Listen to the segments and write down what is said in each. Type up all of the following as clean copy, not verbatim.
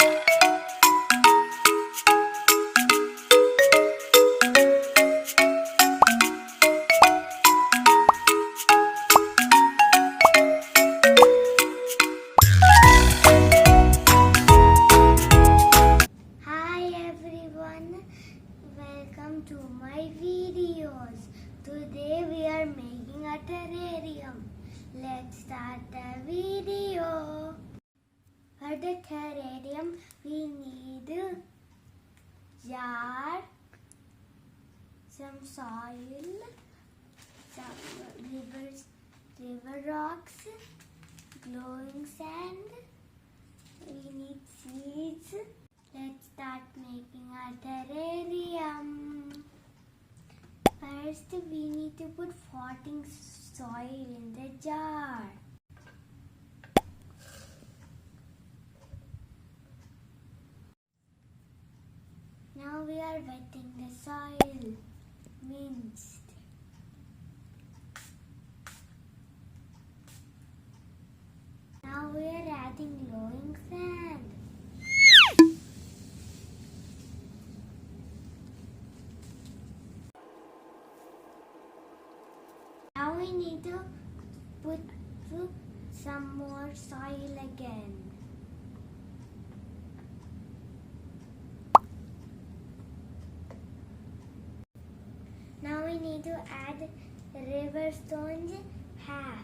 Welcome to my videos. Today we are making a terrarium. Let's start the video. For the terrarium we need a jar, some soil, some river rocks, glowing sand. We need seeds. Let's start making our terrarium. First, we need to put potting soil in the jar. Now we are wetting the soil, minced. Now we are adding glowing sand. Now we need to put some more soil again. Now we need to add river stones half.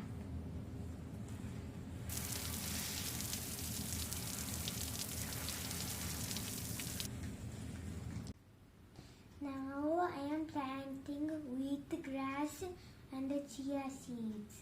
Now I am planting wheat grass and the chia seeds.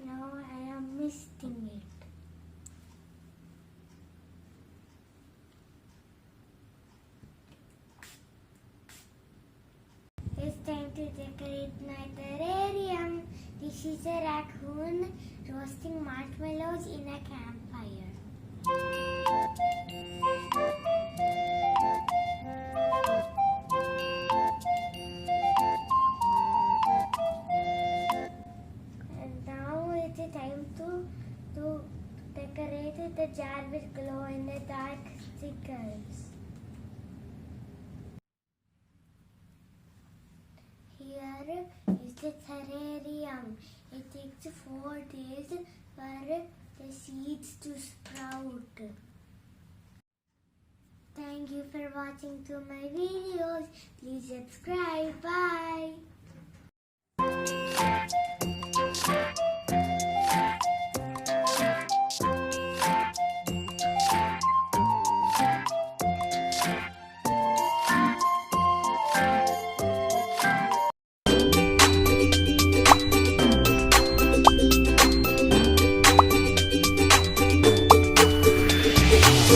Now I am misting it. It's time to decorate my terrarium. This is a raccoon roasting marshmallows in a campfire. And now it's time to decorate the jar with glow in the dark stickers. Here is the terrarium. It takes 4 days for the seeds to sprout. Thank you for watching to my videos. Please subscribe. Bye.